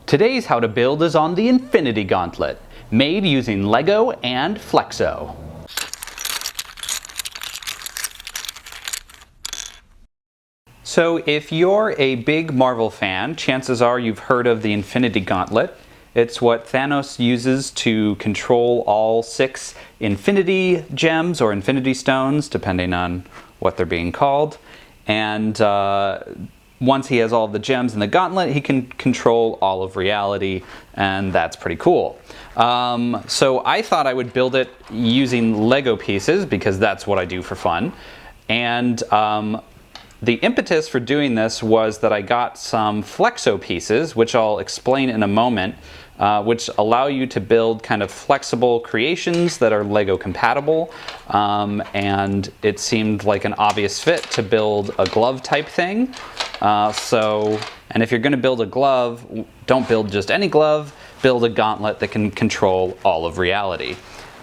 Today's how to build is on the Infinity Gauntlet, made using Lego and Flexo. So if you're a big Marvel fan, chances are you've heard of the Infinity Gauntlet. It's what Thanos uses to control all 6 Infinity Gems or Infinity Stones, depending on what they're being called. And once he has all the gems in the gauntlet, he can control all of reality, and that's pretty cool. So I thought I would build it using Lego pieces because that's what I do for fun. And the impetus for doing this was that I got some Flexo pieces, which I'll explain in a moment, which allow you to build kind of flexible creations that are Lego compatible. And it seemed like an obvious fit to build a glove type thing. And if you're going to build a glove, don't build just any glove, build a gauntlet that can control all of reality.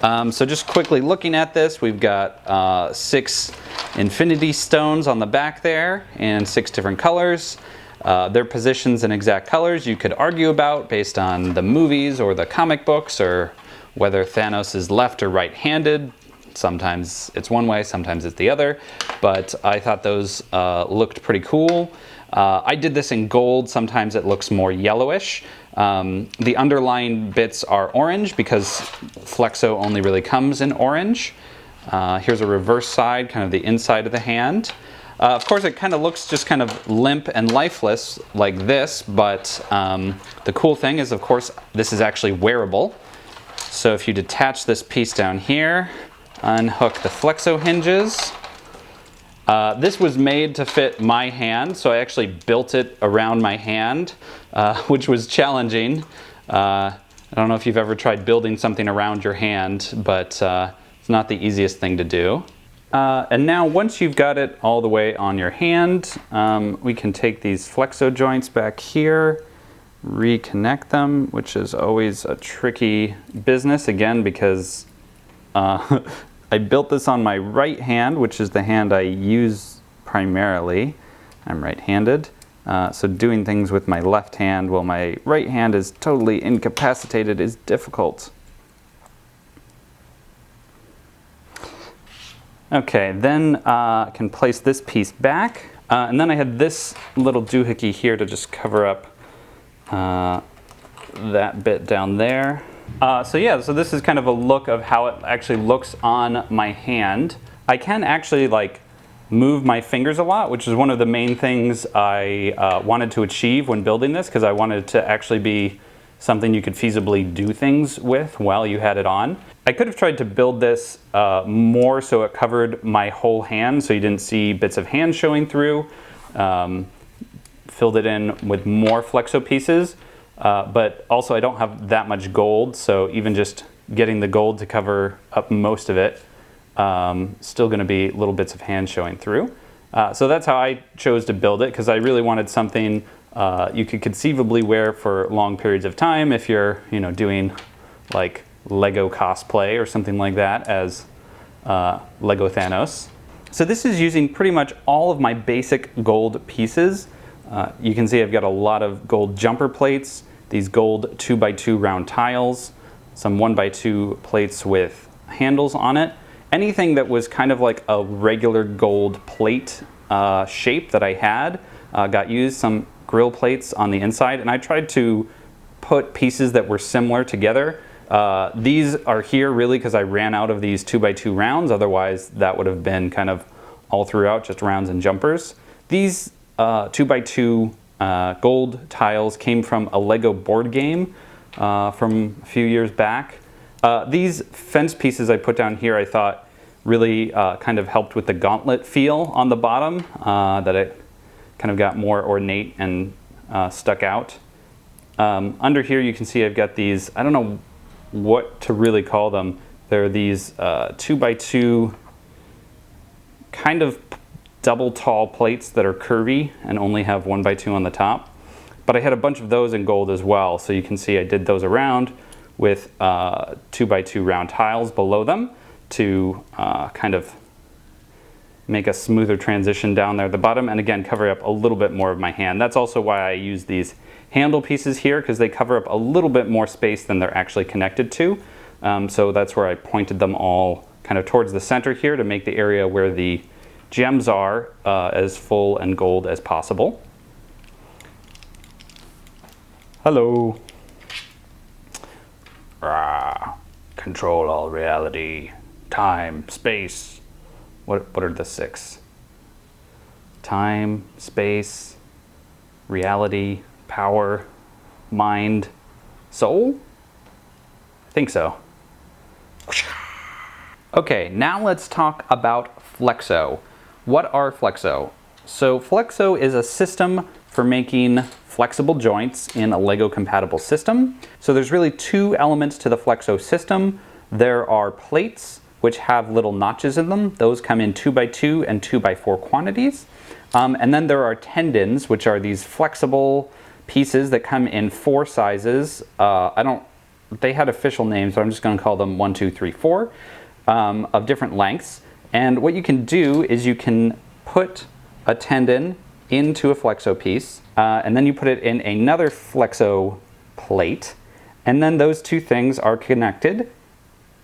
So just quickly looking at this, we've got 6 Infinity Stones on the back there in 6 different colors. Their positions and exact colors you could argue about based on the movies or the comic books, or whether Thanos is left or right-handed. Sometimes it's one way, sometimes it's the other, but I thought those looked pretty cool. I did this in gold. Sometimes it looks more yellowish. The underlying bits are orange because Flexo only really comes in orange. Here's a reverse side, kind of the inside of the hand. Of course, it kind of looks just kind of limp and lifeless like this, but the cool thing is, of course, this is actually wearable. So if you detach this piece down here, unhook the Flexo hinges. This was made to fit my hand, so I actually built it around my hand, which was challenging. I don't know if you've ever tried building something around your hand, but it's not the easiest thing to do. And now once you've got it all the way on your hand, we can take these Flexo joints back here, reconnect them, which is always a tricky business, again, because I built this on my right hand, which is the hand I use primarily. I'm right-handed. So doing things with my left hand while my right hand is totally incapacitated is difficult. Okay, then I can place this piece back. And then I had this little doohickey here to just cover up that bit down there. So this is kind of a look of how it actually looks on my hand. I can actually move my fingers a lot, which is one of the main things I wanted to achieve when building this, because I wanted it to actually be something you could feasibly do things with while you had it on. I could have tried to build this more so it covered my whole hand so you didn't see bits of hand showing through. Filled it in with more Flexo pieces. But also I don't have that much gold, so even just getting the gold to cover up most of it, still going to be little bits of hand showing through. So that's how I chose to build it, because I really wanted something you could conceivably wear for long periods of time if you're doing like Lego cosplay or something like that as Lego Thanos. So this is using pretty much all of my basic gold pieces. You can see I've got a lot of gold jumper plates, these gold 2x2 round tiles, some 1x2 plates with handles on it. Anything that was kind of like a regular gold plate shape that I had got used, some grill plates on the inside, and I tried to put pieces that were similar together. These are here really because I ran out of these 2x2 rounds, otherwise that would have been kind of all throughout, just rounds and jumpers. These 2x2 gold tiles came from a Lego board game from a few years back. These fence pieces I put down here I thought really kind of helped with the gauntlet feel on the bottom, that it kind of got more ornate and stuck out. Under here you can see I've got these, I don't know what to really call them. They're these 2x2 kind of double tall plates that are curvy and only have 1x2 on the top. But I had a bunch of those in gold as well, so you can see I did those around with 2x2 round tiles below them to kind of make a smoother transition down there at the bottom, and again cover up a little bit more of my hand. That's also why I use these handle pieces here, because they cover up a little bit more space than they're actually connected to. So that's where I pointed them all kind of towards the center here to make the area where the gems are as full and gold as possible. Hello. Rah. Control all reality, time, space. What are the 6? Time, space, reality, power, mind, soul? I think so. Okay, now let's talk about Flexo. What are Flexo? So Flexo is a system for making flexible joints in a Lego compatible system. So there's really 2 elements to the Flexo system. There are plates, which have little notches in them. Those come in 2x2 and 2x4 quantities. And then there are tendons, which are these flexible pieces that come in 4 sizes. They had official names, so I'm just gonna call them 1, 2, 3, 4, of different lengths. And what you can do is you can put a tendon into a Flexo piece, and then you put it in another Flexo plate, and then those 2 things are connected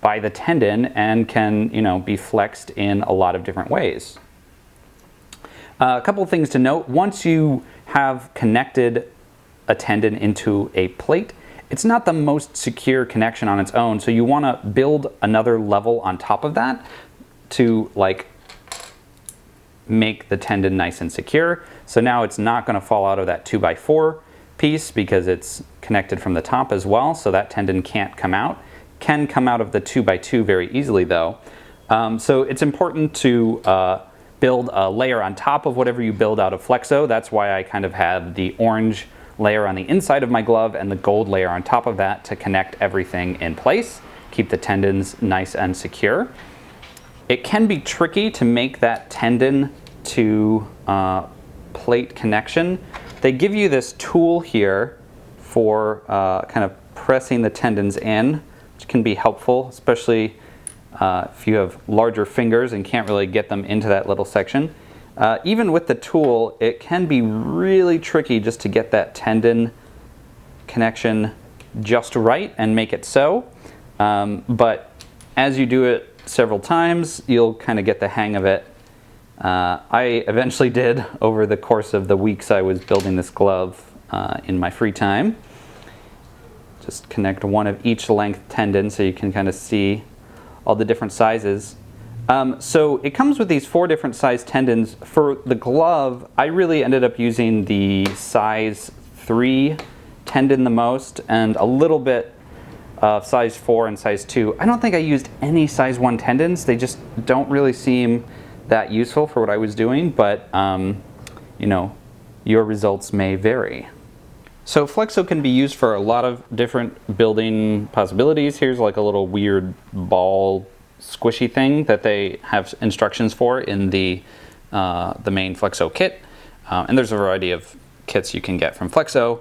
by the tendon and can, be flexed in a lot of different ways. A couple of things to note: once you have connected a tendon into a plate, it's not the most secure connection on its own, so you want to build another level on top of that to make the tendon nice and secure. So now it's not going to fall out of that 2x4 piece because it's connected from the top as well, so that tendon can't come out. Can come out of the 2x2 very easily though. So it's important to build a layer on top of whatever you build out of Flexo. That's why I kind of had the orange layer on the inside of my glove and the gold layer on top of that to connect everything in place, keep the tendons nice and secure. It can be tricky to make that tendon to plate connection. They give you this tool here for kind of pressing the tendons in, which can be helpful, especially if you have larger fingers and can't really get them into that little section. Even with the tool, it can be really tricky just to get that tendon connection just right and make it so. But as you do it several times, you'll kind of get the hang of it. I eventually did over the course of the weeks I was building this glove in my free time. Just connect one of each length tendon so you can kind of see all the different sizes. So it comes with these 4 different size tendons. For the glove, I really ended up using the size 3 tendon the most, and a little bit of size 4 and size 2. I don't think I used any size 1 tendons. They just don't really seem that useful for what I was doing, but your results may vary. So Flexo can be used for a lot of different building possibilities. Here's like a little weird ball squishy thing that they have instructions for in the main Flexo kit. And there's a variety of kits you can get from Flexo.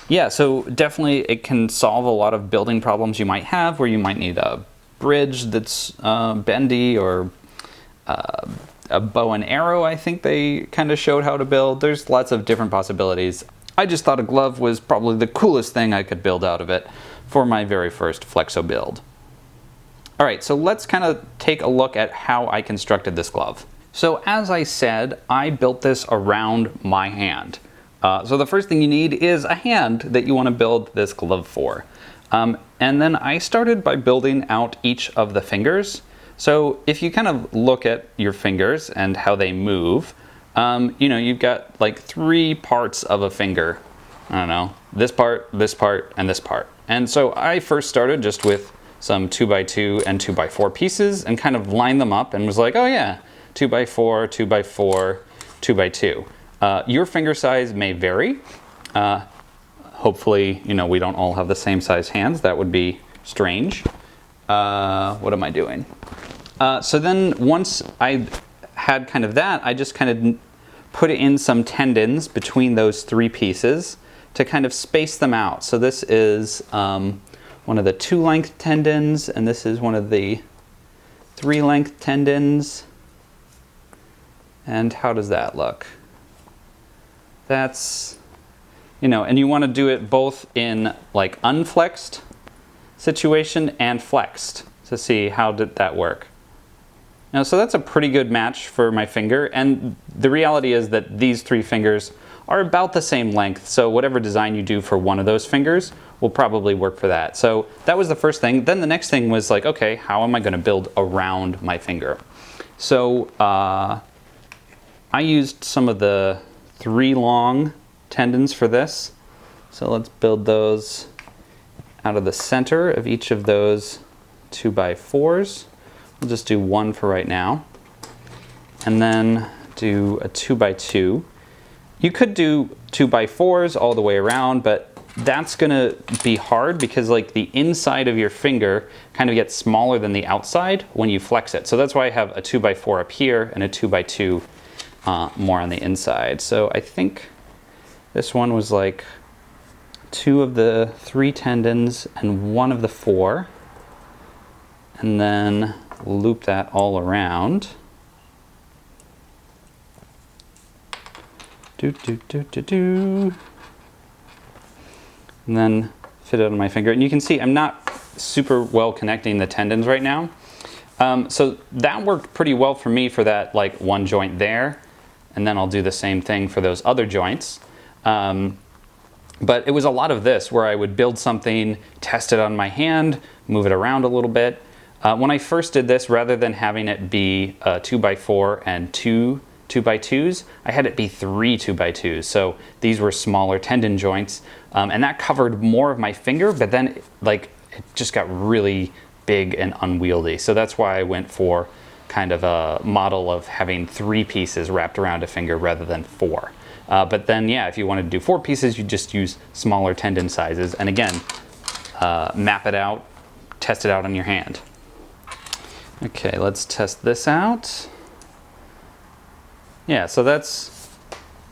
Yeah, so definitely it can solve a lot of building problems you might have, where you might need a bridge that's bendy, or a bow and arrow. I think they kind of showed how to build. There's lots of different possibilities. I just thought a glove was probably the coolest thing I could build out of it for my very first Flexo build. All right, so let's kind of take a look at how I constructed this glove. So as I said, I built this around my hand. So the first thing you need is a hand that you want to build this glove for. And then I started by building out each of the fingers. So if you kind of look at your fingers and how they move, you've got like 3 parts of a finger. I don't know, this part, and this part. And so I first started just with some 2x2 and 2x4 pieces and kind of lined them up and was like, oh yeah, 2x4, 2x4, 2x2. Your finger size may vary. Hopefully, we don't all have the same size hands. That would be strange. What am I doing? So then once I had kind of that, I just kind of put in some tendons between those 3 pieces to kind of space them out. So this is one of the 2 length tendons, and this is one of the 3 length tendons. And how does that look? That's, you know, and you want to do it both in like unflexed situation and flexed to see how did that work. Now, so that's a pretty good match for my finger, and the reality is that these three fingers are about the same length, so whatever design you do for one of those fingers will probably work for that. So that was the first thing. Then the next thing was like, okay, how am I going to build around my finger? So I used some of the 3 long tendons for this. So let's build those out of the center of each of those 2x4s. We'll just do 1 for right now. And then do a 2x2. You could do 2x4s all the way around, but that's gonna be hard because like the inside of your finger kind of gets smaller than the outside when you flex it. So that's why I have a 2x4 up here and a 2x2 more on the inside. So I think this one was like 2 of the 3 tendons and 1 of the 4. And then loop that all around. And then fit it on my finger. And you can see I'm not super well connecting the tendons right now. So that worked pretty well for me for that like one joint there. And then I'll do the same thing for those other joints. But it was a lot of this where I would build something, test it on my hand, move it around a little bit. When I first did this, rather than having it be 2x4 and 2 2x2s, I had it be 3 2x2s. So these were smaller tendon joints, and that covered more of my finger, but then like it just got really big and unwieldy. So that's why I went for kind of a model of having 3 pieces wrapped around a finger rather than 4. But then, yeah, if you wanted to do 4 pieces, you just use smaller tendon sizes. And again, map it out, test it out on your hand. Okay, let's test this out. Yeah, so that's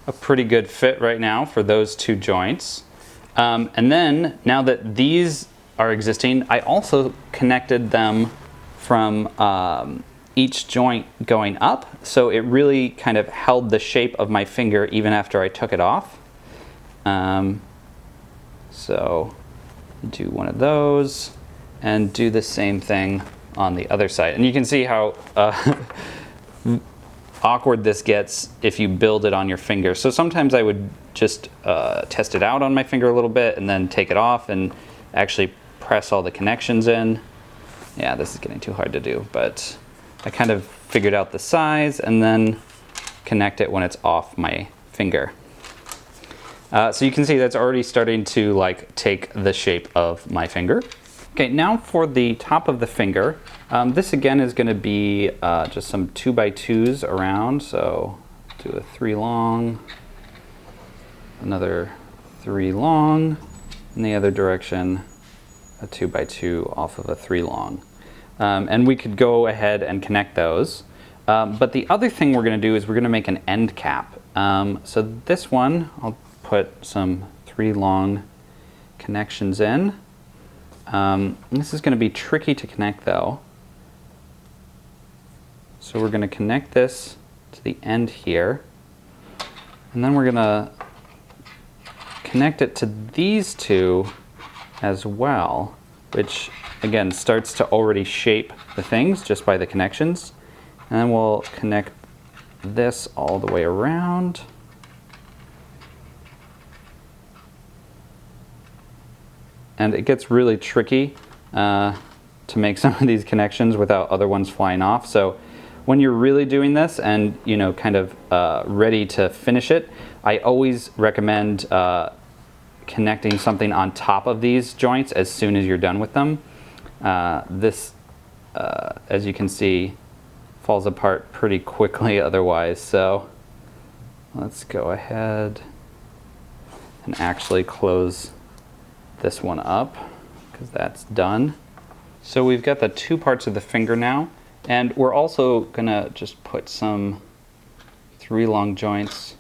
a pretty good fit right now for those 2 joints. And then, now that these are existing, I also connected them from each joint going up, so it really kind of held the shape of my finger even after I took it off. So do one of those and do the same thing on the other side. And you can see how awkward this gets if you build it on your finger. So sometimes I would just test it out on my finger a little bit and then take it off and actually press all the connections in. Yeah, this is getting too hard to do, but I kind of figured out the size and then connect it when it's off my finger. So you can see that's already starting to like take the shape of my finger. Okay, now for the top of the finger, this again is going to be just some 2x2s around. So do a 3 long, another 3 long, in the other direction, a 2x2 off of a 3 long. And we could go ahead and connect those. But the other thing we're going to do is we're going to make an end cap. So this one, I'll put some 3 long connections in. This is going to be tricky to connect though. So we're going to connect this to the end here. And then we're going to connect it to these 2 as well, which again starts to already shape the things just by the connections. And then we'll connect this all the way around. And it gets really tricky to make some of these connections without other ones flying off. So when you're really doing this and kind of ready to finish it, I always recommend connecting something on top of these joints as soon as you're done with them. This, as you can see, falls apart pretty quickly otherwise. So let's go ahead and actually close this one up because that's done. So we've got the 2 parts of the finger now, and we're also gonna just put some 3 long joints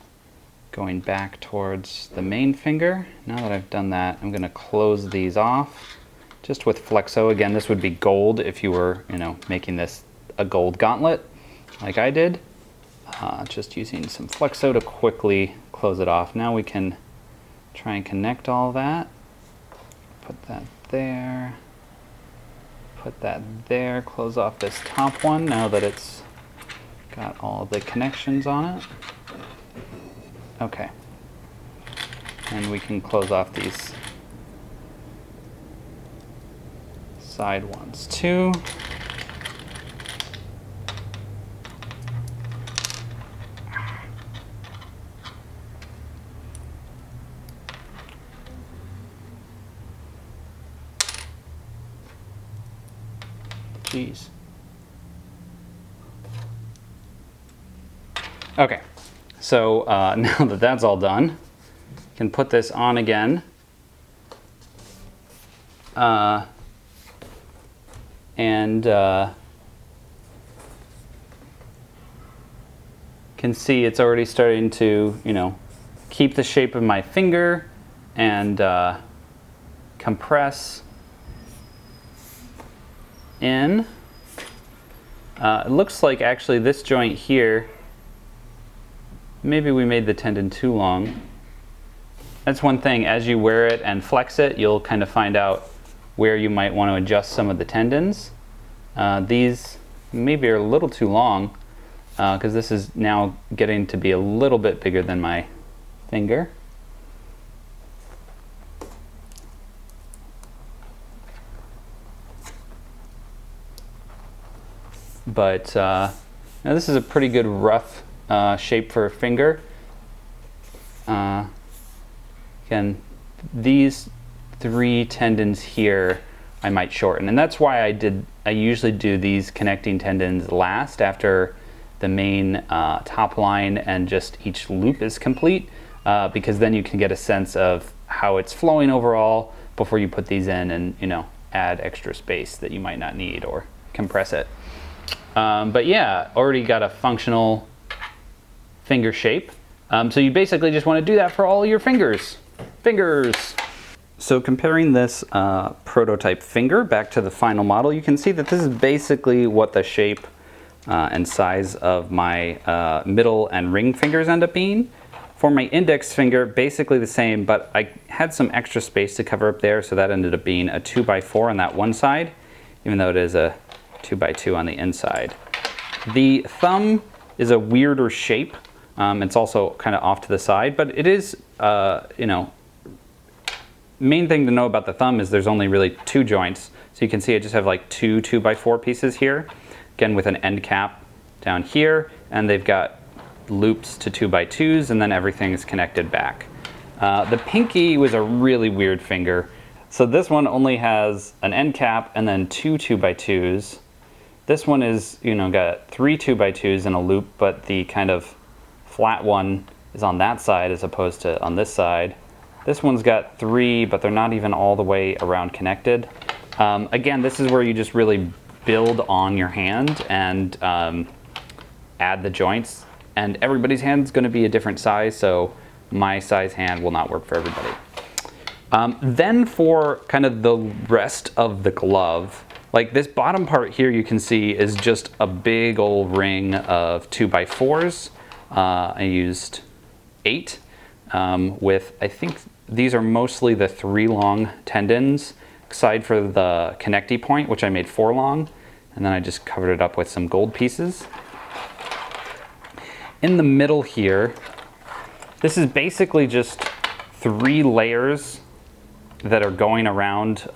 going back towards the main finger. Now that I've done that, I'm gonna close these off just with Flexo. Again, this would be gold if you were, making this a gold gauntlet like I did. just using some Flexo to quickly close it off. Now we can try and connect all that. Put that there. Put that there. Close off this top one now that it's got all the connections on it. Okay. And we can close off these side ones too. Jeez. Okay, so now that that's all done, you can put this on again. Can see it's already starting to, keep the shape of my finger and compress in. It looks like actually this joint here, maybe we made the tendon too long. That's one thing, as you wear it and flex it, you'll kind of find out where you might want to adjust some of the tendons. These maybe are a little too long because this is now getting to be a little bit bigger than my finger. But now this is a pretty good rough shape for a finger. Again, these 3 tendons here I might shorten, and that's why I usually do these connecting tendons last after the main top line and just each loop is complete, because then you can get a sense of how it's flowing overall before you put these in and add extra space that you might not need or compress it. But yeah, already got a functional finger shape. So you basically just want to do that for all your fingers. So comparing this prototype finger back to the final model, you can see that this is basically what the shape and size of my middle and ring fingers end up being. For my index finger, basically the same, but I had some extra space to cover up there, so that ended up being a 2x4 on that one side, even though it is a 2x2 on the inside. The thumb is a weirder shape. It's also kind of off to the side, but it is, main thing to know about the thumb is there's only really 2 joints. So you can see I just have like 2 2x4 pieces here, again with an end cap down here, and they've got loops to 2x2s, and then everything is connected back. The pinky was a really weird finger. So this one only has an end cap and then 2 2x2s. This one is, got 3 2x2s and a loop, but the kind of flat one is on that side as opposed to on this side. This one's got 3, but they're not even all the way around connected. Again, this is where you just really build on your hand and add the joints. And everybody's hand is going to be a different size, so my size hand will not work for everybody. Then for kind of the rest of the glove, like this bottom part here you can see is just a big old ring of 2x4s. I used 8 with, I think these are mostly the 3 long tendons, aside for the connecty point, which I made 4 long, and then I just covered it up with some gold pieces. In the middle here, this is basically just 3 layers that are going around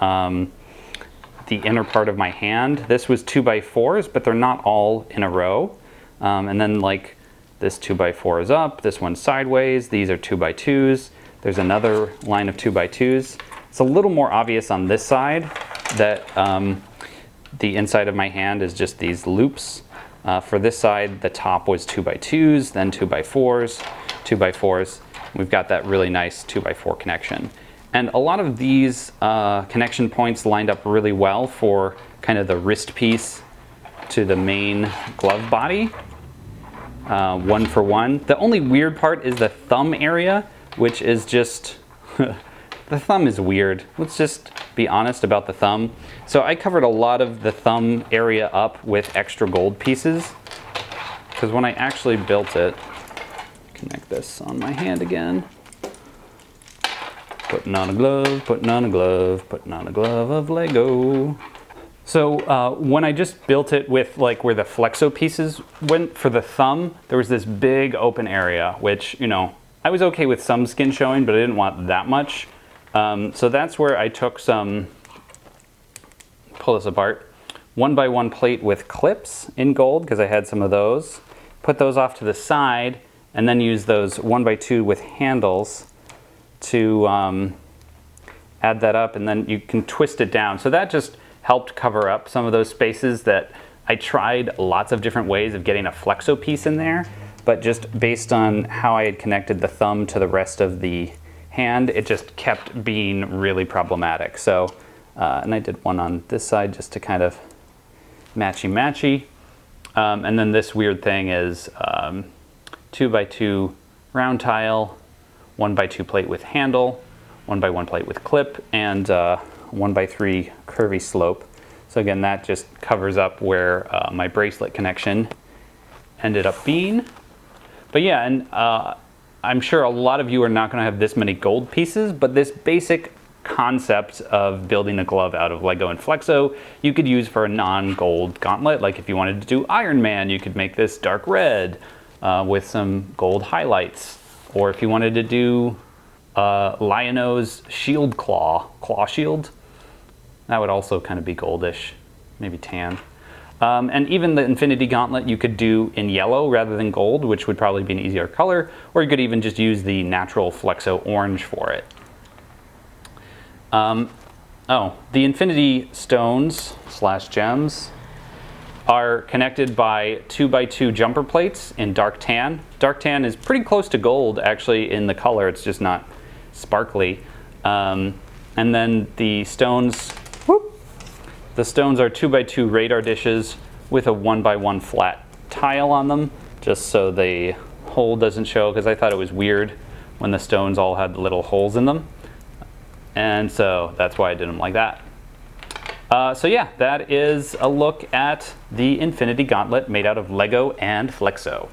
the inner part of my hand. This was 2x4s, but they're not all in a row. And then like this 2x4 is up, this one's sideways, these are 2x2s. There's another line of 2x2s. It's a little more obvious on this side that the inside of my hand is just these loops. For this side, the top was 2x2s, then 2x4s, 2x4s. We've got that really nice 2x4 connection. And a lot of these connection points lined up really well for kind of the wrist piece to the main glove body, 1 for 1. The only weird part is the thumb area, which is just, the thumb is weird. Let's just be honest about the thumb. So I covered a lot of the thumb area up with extra gold pieces. because when I actually built it, connect this on my hand again. Putting on a glove, putting on a glove, putting on a glove of Lego. So when I just built it with like where the flexo pieces went for the thumb, there was this big open area, which, you know, I was okay with some skin showing, but I didn't want that much. So that's where I took some, pull this apart, 1x1 plate with clips in gold, because I had some of those. Put those off to the side, and then use those 1x2 with handles to add that up, and then you can twist it down. So that just helped cover up some of those spaces that I tried lots of different ways of getting a flexo piece in there, but just based on how I had connected the thumb to the rest of the hand, it just kept being really problematic. So, and I did one on this side just to kind of matchy-matchy. And then this weird thing is 2x2 round tile, 1x2 plate with handle, 1x1 plate with clip, and 1x3 curvy slope. So again, that just covers up where my bracelet connection ended up being. But yeah, and I'm sure a lot of you are not going to have this many gold pieces, but this basic concept of building a glove out of Lego and Flexo, you could use for a non-gold gauntlet. Like if you wanted to do Iron Man, you could make this dark red with some gold highlights. Or if you wanted to do Lion-O's shield claw shield, that would also kind of be goldish, maybe tan. And even the Infinity Gauntlet you could do in yellow rather than gold, which would probably be an easier color, or you could even just use the natural Flexo orange for it. The Infinity Stones / gems are connected by 2x2 jumper plates in dark tan. Dark tan is pretty close to gold actually in the color, it's just not sparkly. And then the stones, the stones are 2x2 radar dishes with a 1x1 flat tile on them, just so the hole doesn't show, because I thought it was weird when the stones all had little holes in them. And so that's why I did them like that. So yeah, that is a look at the Infinity Gauntlet made out of Lego and Flexo.